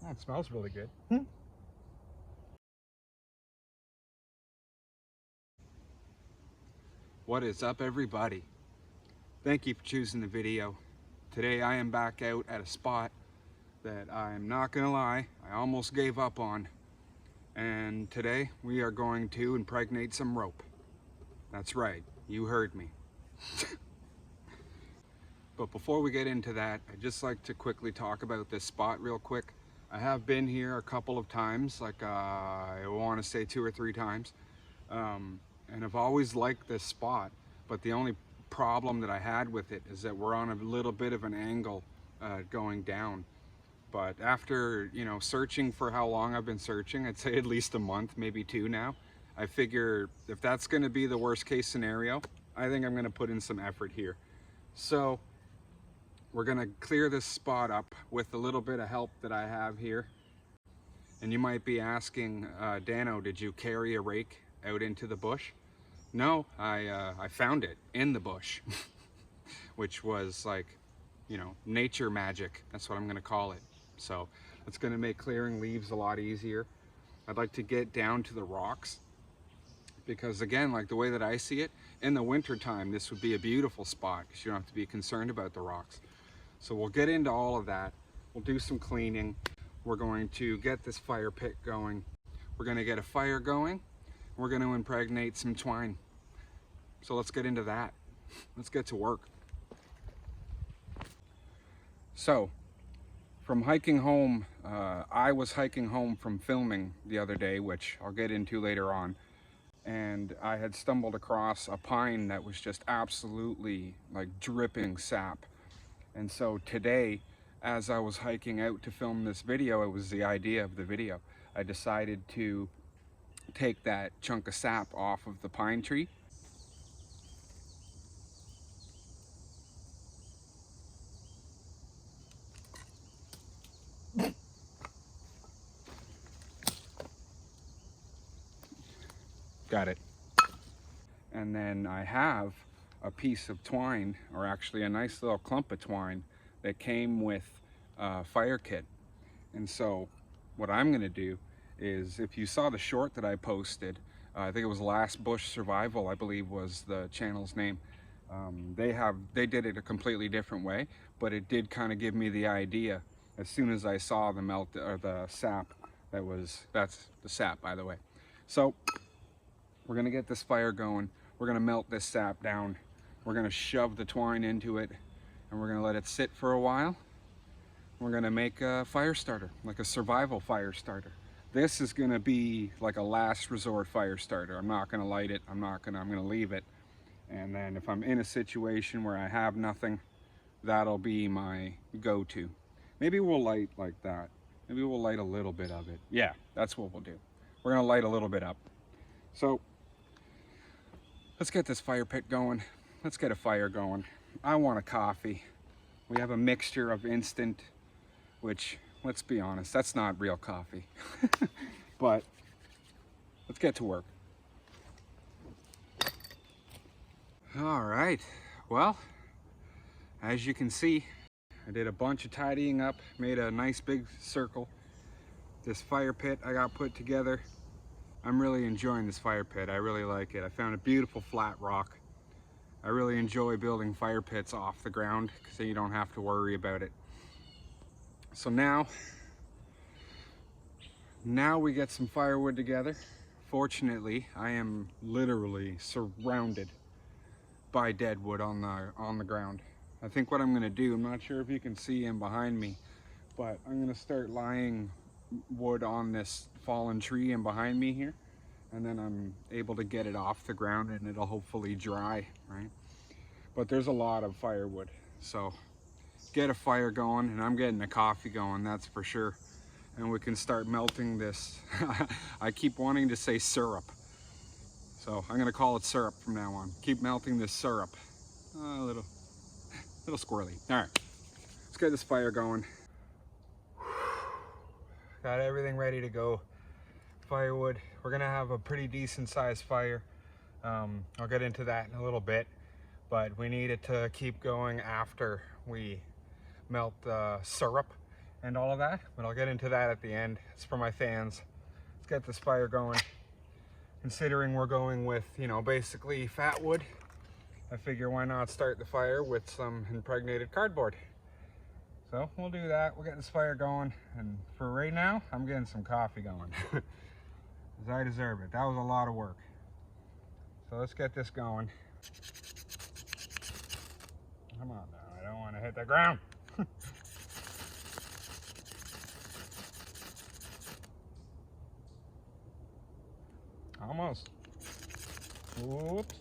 Oh, it smells really good. What is up, everybody? Thank you for choosing the video. Today I am back out at a spot that I'm not gonna lie, I almost gave up on. And today we are going to impregnate some rope. That's right, you heard me. But before we get into that, I'd just like to quickly talk about this spot real quick. I have been here a couple of times, like I want to say 2 or 3 times. And I've always liked this spot, but the only problem that I had with it is that we're on a little bit of an angle going down. But after, searching for how long I've been searching, I'd say at least a month, maybe 2 now, I figure if that's going to be the worst case scenario, I think I'm going to put in some effort here. So we're going to clear this spot up with a little bit of help that I have here. And you might be asking, Dano, did you carry a rake out into the bush? No, I found it in the bush, which was like, nature magic. That's what I'm going to call it. So it's going to make clearing leaves a lot easier. I'd like to get down to the rocks because, again, like the way that I see it, in the winter time, this would be a beautiful spot because you don't have to be concerned about the rocks. So we'll get into all of that. We'll do some cleaning. We're going to get this fire pit going. We're going to get a fire going. We're going to impregnate some twine. So let's get into that. Let's get to work. So from hiking home, I was hiking home from filming the other day, which I'll get into later on. And I had stumbled across a pine that was just absolutely like dripping sap. And so today, as I was hiking out to film this video, it was the idea of the video. I decided to take that chunk of sap off of the pine tree. Got it. And then I have a piece of twine, or actually a nice little clump of twine that came with a fire kit. And so what I'm gonna do is, if you saw the short that I posted, I think it was Last Bush Survival, I believe was the channel's name. They did it a completely different way, but it did kind of give me the idea as soon as I saw the the sap. That's the sap, by the way. So we're gonna get this fire going. We're gonna melt this sap down. We're gonna shove the twine into it, and we're gonna let it sit for a while. We're gonna make a fire starter, like a survival fire starter. This is gonna be like a last resort fire starter. I'm not gonna light it. I'm gonna leave it. And then if I'm in a situation where I have nothing, that'll be my go-to. Maybe we'll light like that. Maybe we'll light a little bit of it. Yeah, that's what we'll do. We're gonna light a little bit up. So let's get this fire pit going. Let's get a fire going. I want a coffee. We have a mixture of instant, which, let's be honest, that's not real coffee. But let's get to work. All right, well, as you can see, I did a bunch of tidying up, made a nice big circle. This fire pit I got put together. I'm really enjoying this fire pit. I really like it. I found a beautiful flat rock. I really enjoy building fire pits off the ground because then you don't have to worry about it. So now we get some firewood together. Fortunately, I am literally surrounded by dead wood on the ground. I think what I'm gonna do, I'm not sure if you can see in behind me, but I'm gonna start laying wood on this fallen tree in behind me here, and then I'm able to get it off the ground and it'll hopefully dry, right? But there's a lot of firewood, so get a fire going, and I'm getting a coffee going, that's for sure. And we can start melting this. I keep wanting to say syrup, so I'm gonna call it syrup from now on. Keep melting this syrup. A little squirrely. All right, let's get this fire going. Got everything ready to go. Firewood. We're gonna have a pretty decent sized fire. I'll get into that in a little bit, but we need it to keep going after we melt the syrup, and all of that, but I'll get into that at the end. It's for my fans. Let's get this fire going. Considering we're going with, you know, basically Fatwood, I figure why not start the fire with some impregnated cardboard. So we'll do that. We'll get this fire going, and for right now, I'm getting some coffee going. Because I deserve it. That was a lot of work. So let's get this going. Come on now, I don't want to hit the ground. Almost. Whoops.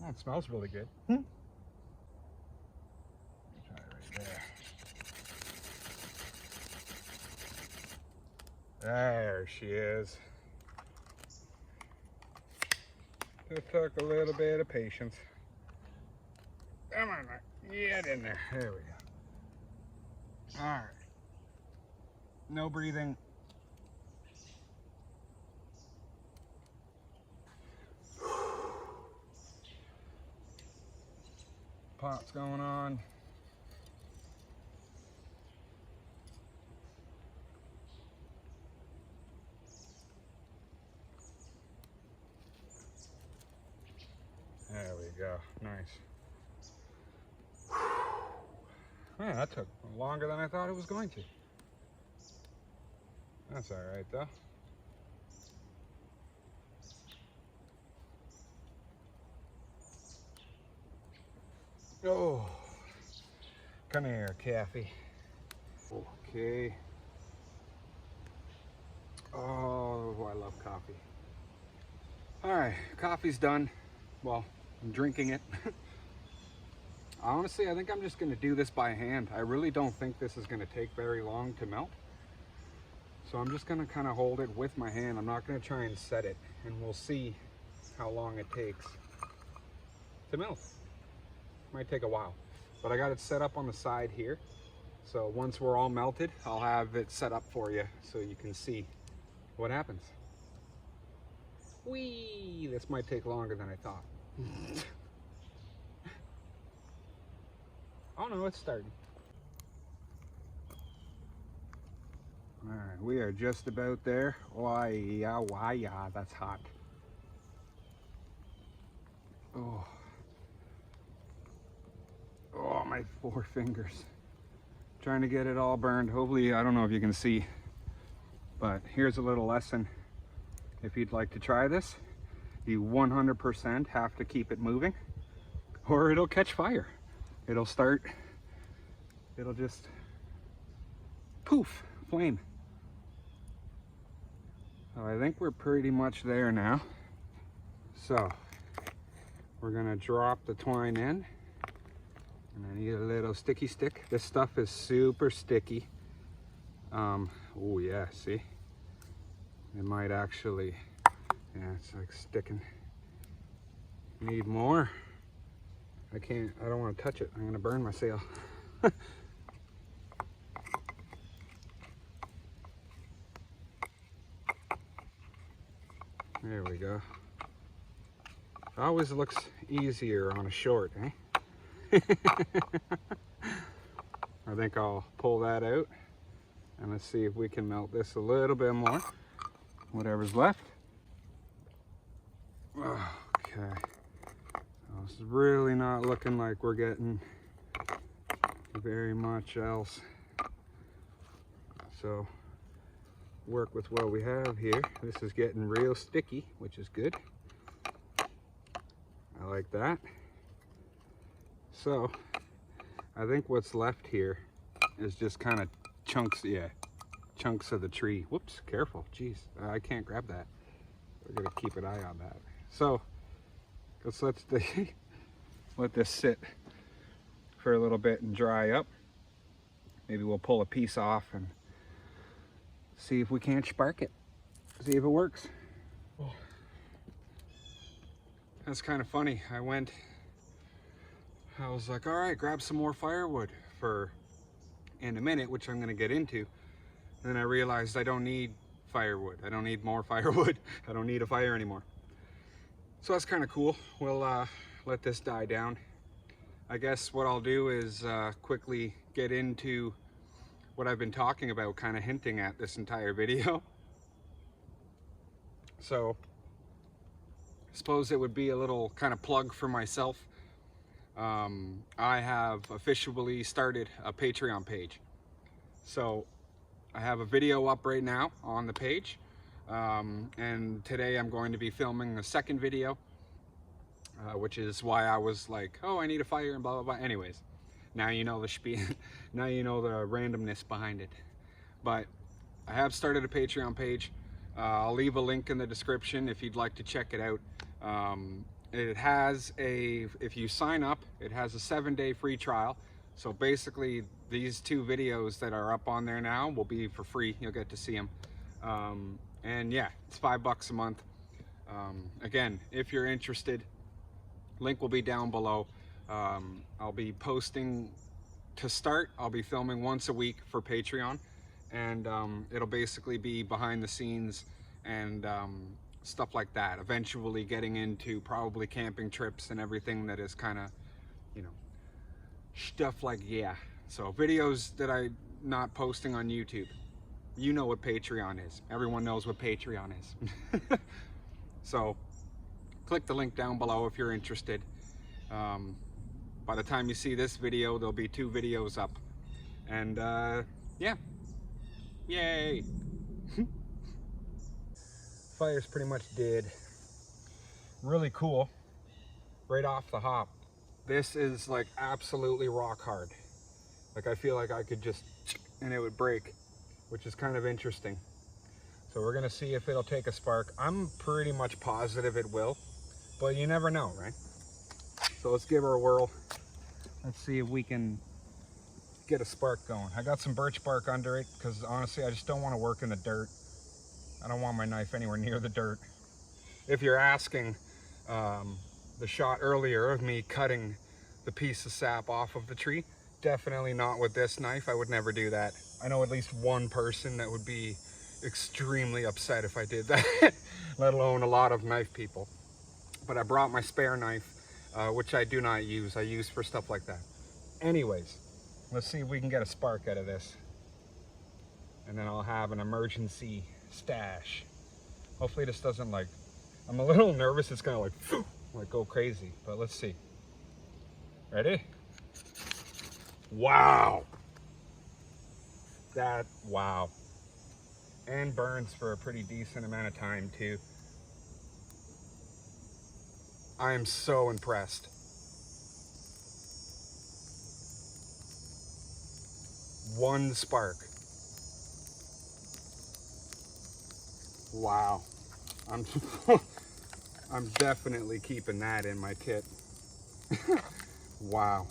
Oh, it smells really good. Try it right there. There she is. It took a little bit of patience. Come on, get in there. There we go. All right. No breathing. Pot's going on. There we go. Nice. Man, that took longer than I thought it was going to. That's all right though. Oh, come here, Kathy. Okay. Oh, I love coffee. All right, coffee's done. Well, I'm drinking it. Honestly, I think I'm just gonna do this by hand. I really don't think this is gonna take very long to melt. So I'm just gonna kind of hold it with my hand. I'm not gonna try and set it, and we'll see how long it takes to melt. Might take a while, but I got it set up on the side here. So once we're all melted, I'll have it set up for you so you can see what happens. Whee! This might take longer than I thought. Oh no, it's starting. All right, we are just about there. Why, yeah, that's hot. Oh. Oh, my 4 fingers. Trying to get it all burned. Hopefully, I don't know if you can see, but here's a little lesson. If you'd like to try this, you 100% have to keep it moving or it'll catch fire. It'll just poof, flame. So I think we're pretty much there now. So we're gonna drop the twine in. And I need a little sticky stick. This stuff is super sticky. Oh yeah, see? It might actually, yeah, it's like sticking. Need more. I don't want to touch it. I'm gonna burn my sail. There we go. Always looks easier on a short, eh? I think I'll pull that out and let's see if we can melt this a little bit more. Whatever's left. Okay. Well, it's really not looking like we're getting very much else. So work with what we have here. This is getting real sticky, which is good. I like that. So I think what's left here is just kind of chunks, yeah, chunks of the tree. Whoops, careful, jeez, I can't grab that. We're gonna keep an eye on that. So let's let this sit for a little bit and dry up. Maybe we'll pull a piece off and see if we can't spark it, see if it works. Oh. That's kind of funny. I was like, all right, grab some more firewood for in a minute, which I'm gonna get into. And then I realized I don't need firewood. I don't need more firewood. I don't need a fire anymore. So that's kind of cool. We'll let this die down I guess what I'll do is quickly get into what I've been talking about, kind of hinting at this entire video. So I suppose it would be a little kind of plug for myself. I have officially started a Patreon page. So I have a video up right now on the page. And today I'm going to be filming the second video, which is why I was like, oh, I need a fire and blah, blah, blah. Anyways, now you know the now you know the randomness behind it. But I have started a Patreon page. I'll leave a link in the description if you'd like to check it out. It has if you sign up, it has a 7-day free trial. So basically these 2 videos that are up on there now will be for free. You'll get to see them. And yeah, it's $5 a month. Again, if you're interested, link will be down below. I'll be posting, to start, I'll be filming once a week for Patreon. And it'll basically be behind the scenes and stuff like that. Eventually getting into probably camping trips and everything that is kind of, you know, stuff like, yeah. So videos that I'm not posting on YouTube. You know what Patreon is. Everyone knows what Patreon is. So click the link down below if you're interested. By the time you see this video, there'll be 2 videos up. And yeah. Yay! Fire's pretty much dead. Really cool. Right off the hop. This is like absolutely rock hard. Like I feel like I could just, and it would break, which is kind of interesting. So we're gonna see if it'll take a spark. I'm pretty much positive it will, but you never know, right? So let's give her a whirl. Let's see if we can get a spark going. I got some birch bark under it because honestly I just don't want to work in the dirt. I don't want my knife anywhere near the dirt. If you're asking, the shot earlier of me cutting the piece of sap off of the tree, definitely not with this knife. I would never do that. I know at least one person that would be extremely upset if I did that, let alone a lot of knife people. But I brought my spare knife, which I do not use. I use for stuff like that. Anyways, let's see if we can get a spark out of this. And then I'll have an emergency stash. Hopefully this doesn't like, I'm a little nervous it's gonna like go crazy, but let's see. Ready? Wow. Wow. And burns for a pretty decent amount of time too. I am so impressed. One spark. Wow. I'm definitely keeping that in my kit. Wow.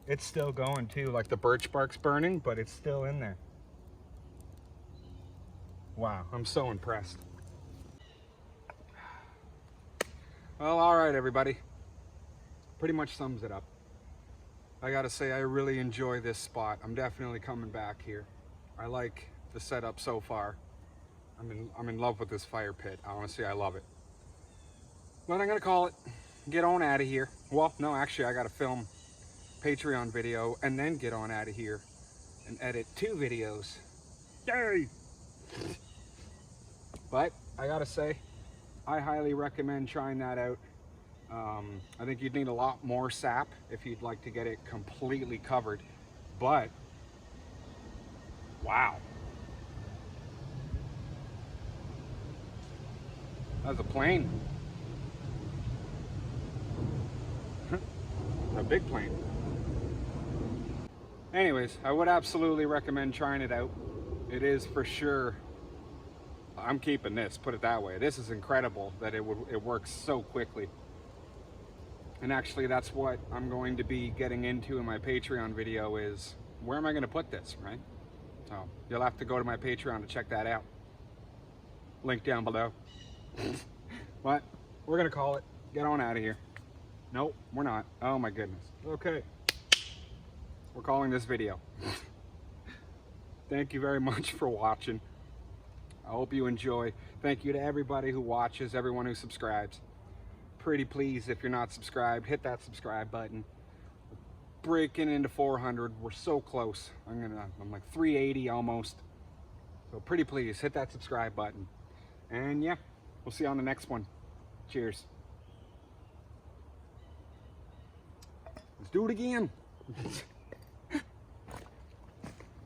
It's still going too, like the birch bark's burning, but it's still in there. Wow, I'm so impressed. Well, all right, everybody. Pretty much sums it up. I gotta say, I really enjoy this spot. I'm definitely coming back here. I like the setup so far. I'm in love with this fire pit. Honestly, I love it. But I'm gonna call it. Get on out of here. Well, no, actually, I gotta film Patreon video and then get on out of here and edit 2 videos. Yay! But I gotta say, I highly recommend trying that out. I think you'd need a lot more sap if you'd like to get it completely covered, but wow. That's a plane. A big plane. Anyways, I would absolutely recommend trying it out. It is for sure, I'm keeping this, put it that way. This is incredible that it works so quickly. And actually that's what I'm going to be getting into in my Patreon video is, where am I going to put this, right? So you'll have to go to my Patreon to check that out. Link down below. But we're going to call it. Get on out of here. Nope, we're not. Oh my goodness. Okay. We're calling this video. Thank you very much for watching. I hope you enjoy. Thank you to everybody who watches, everyone who subscribes. pretty please, if you're not subscribed, hit that subscribe button. Breaking into 400, we're so close. I'm like 380 almost. So pretty please, hit that subscribe button. And yeah, we'll see you on the next one. Cheers. Let's do it again.